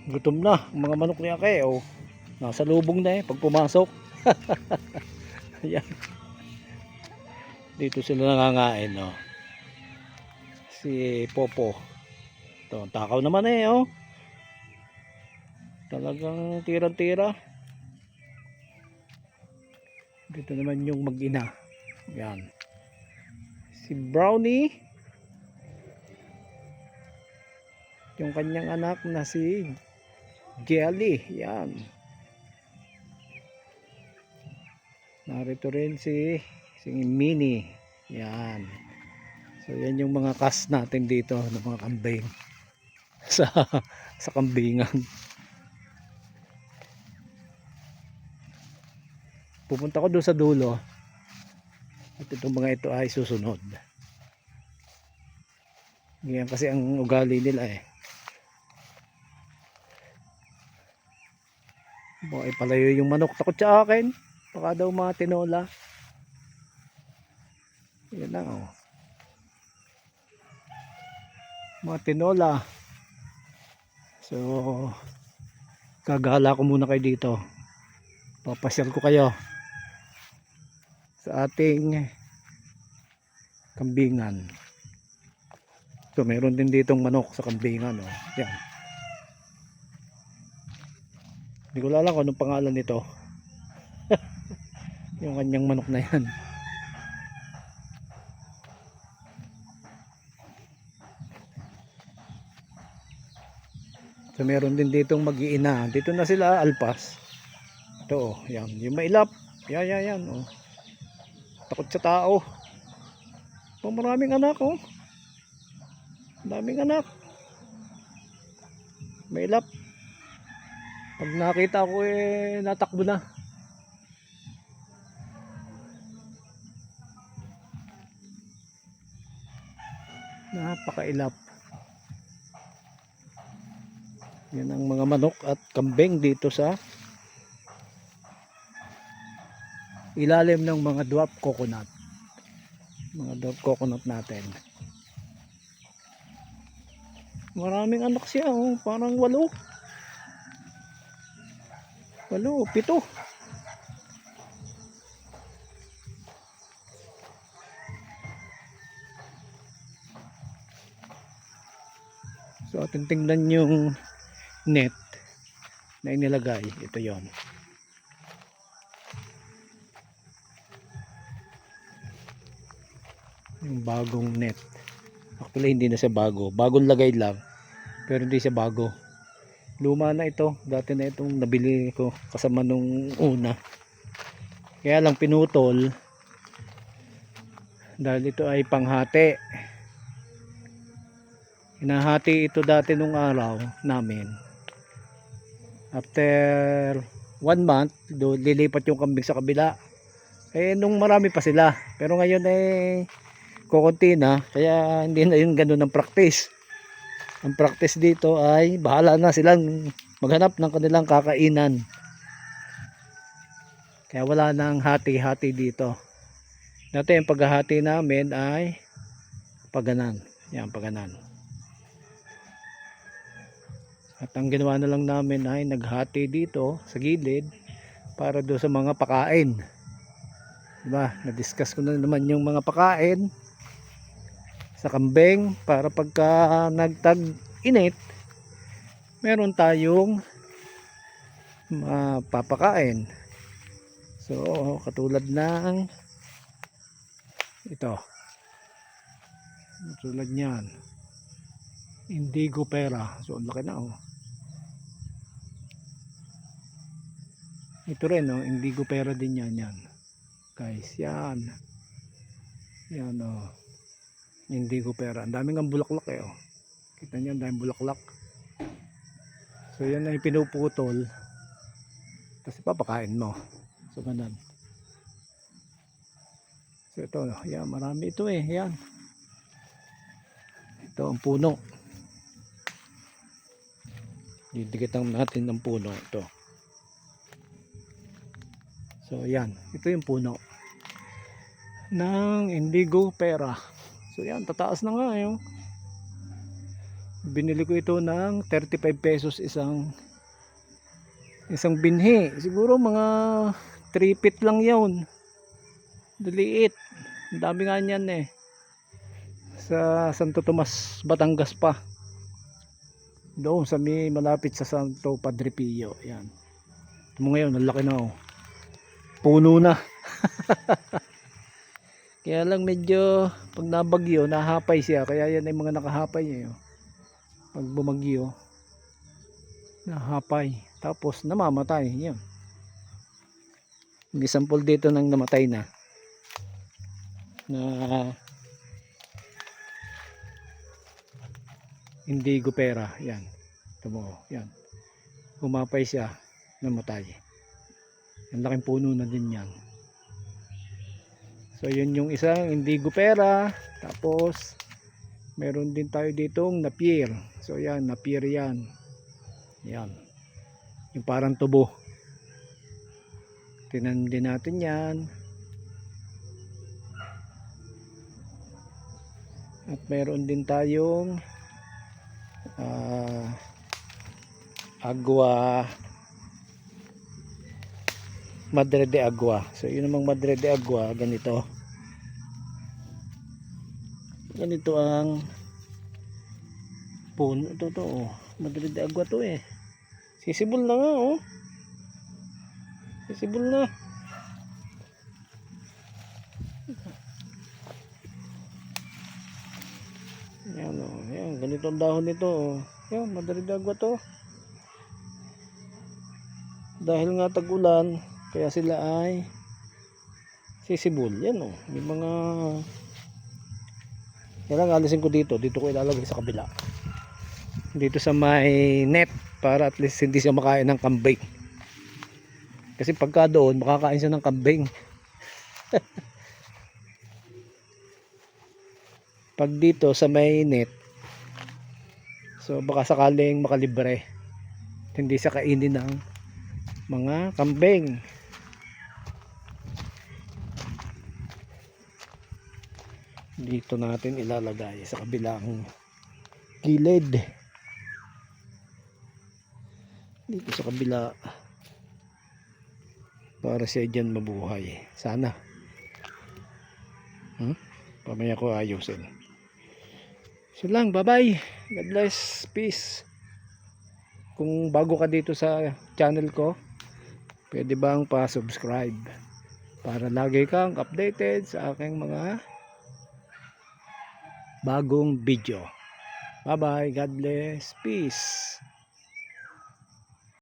Gutom na ang mga manok niya kay oh. Nasa lubong na pag pumasok. Ayan. Dito sila nangangain oh. Si Popo. Ito, takaw naman oh. Talagang tirang-tira. Dito naman yung mag-ina. Yan. Si Brownie. Yung kanyang anak na si Jelly. Yan. Narito rin si Minnie. Yan. So yan yung mga cast natin dito ng mga kambing. sa kambingan. Pupunta ko doon sa dulo. At itong mga ito ay susunod. Ganyan kasi ang ugali nila Baka ipalayo yung manok. Takot sa akin. Baka daw mga tinola. Yan lang mga tinola. So gagala ko muna kayo dito. Papasyal ko kayo sa ating kambingan. So mayroon din ditong manok sa kambingan Yan. Hindi ko alam kung anong pangalan nito. Yung kanyang manok na yan. So meron din ditong mag-iina. Dito na sila alpas. Ito yan. Yung mailap. Yan takot sa tao. Maraming anak daming anak. Mailap. Pag nakita ko natakbo na. Napakailap. Yan ang mga manok at kambing dito sa ilalim ng mga dwarf coconut. Mga dwarf coconut natin. Maraming anak siya parang 8. 7. So ating tingnan yung net na inilagay. Ito yon. Yung bagong net. Actually hindi na siya bago. Bagong lagay lang. Pero hindi siya bago. Luma na ito. Dati na itong nabili ko kasama nung una. Kaya lang pinutol. Dahil ito ay panghati. Hinahati ito dati nung araw namin. After 1 month, lilipat yung kambing sa kabila. Nung marami pa sila. Pero ngayon kukunti na. Kaya hindi na yun ganun ang practice. Ang practice dito ay bahala na silang maghanap ng kanilang kakainan. Kaya wala nang hati-hati dito. Dati yung paghahati namin ay paganan. Yan, paganan. At ang ginawa na lang namin ay naghati dito sa gilid para do sa mga pakain. Diba? Na-discuss ko na naman yung mga pakain sa kambing para pagka nagtag-init meron tayong mapapakain. So katulad ng ito. Katulad niyan. Indigo pera. So ang laki na Ito rin indigo pera din yan. Guys, yan. Yan indigo pera. Ang daming ang bulaklak Kita niyo ang daming bulaklak. So yan ay pinuputol. Tapos papakain mo. So ganun. So ito, yan, marami ito yan. Ito ang puno. Didikitan natin ng puno ito. So yan, ito yung puno ng indigo pera. So yan, tataas na nga Binili ko ito ng 35 pesos isang binhi. Siguro mga 3 feet lang yun. Daliit. Ang dami nga niyan eh. Sa Santo Tomas, Batangas pa. Doon sa may malapit sa Santo Padre Pio. Yan. Ito mo ngayon, ang laki na oh. Puno na. Kaya lang medyo pag nabagyo, nahapay siya. Kaya yan ay mga nakahapay niya. Pag bumagyo, nahapay. Tapos namamatay. Yan. May sample dito ng namatay na indigo pera. Yan. Ito mo. Yan. Humapay siya. Namatay. Ang laking puno na din yan. So yun yung isang indigo pera. Tapos meron din tayo ditong napier. So yan, napier yan. Yan. Yung parang tubo. Tinanim din natin yan. At meron din tayong agua, madre de agua. So yun namang madre de agua, ganito ang puno. Ito oh. Madre de agua to eh. Sisibol na nga oh. Sisibol na. Yan oh. Yan, ganito ang dahon nito oh. Yan, madre de agua to. Dahil nga tag-ulan, kaya sila ay sisibol. Yan oh. May mga yan, alisin ko dito ko ilalagay sa kabila, dito sa may net, para at least hindi siya makain ng kambing, kasi pagka doon makakain siya ng kambing. Pag dito sa may net, so baka sakaling makalibre, hindi siya kainin ng mga kambing. Dito natin ilalagay sa kabilang gilid, dito sa kabila, para siya dyan mabuhay sana. Pamaya ko ayusin. So lang, bye bye, God bless, peace. Kung bago ka dito sa channel ko, pwede bang pa-subscribe para lagi kang updated sa aking mga bagong video. Bye bye, God bless, peace.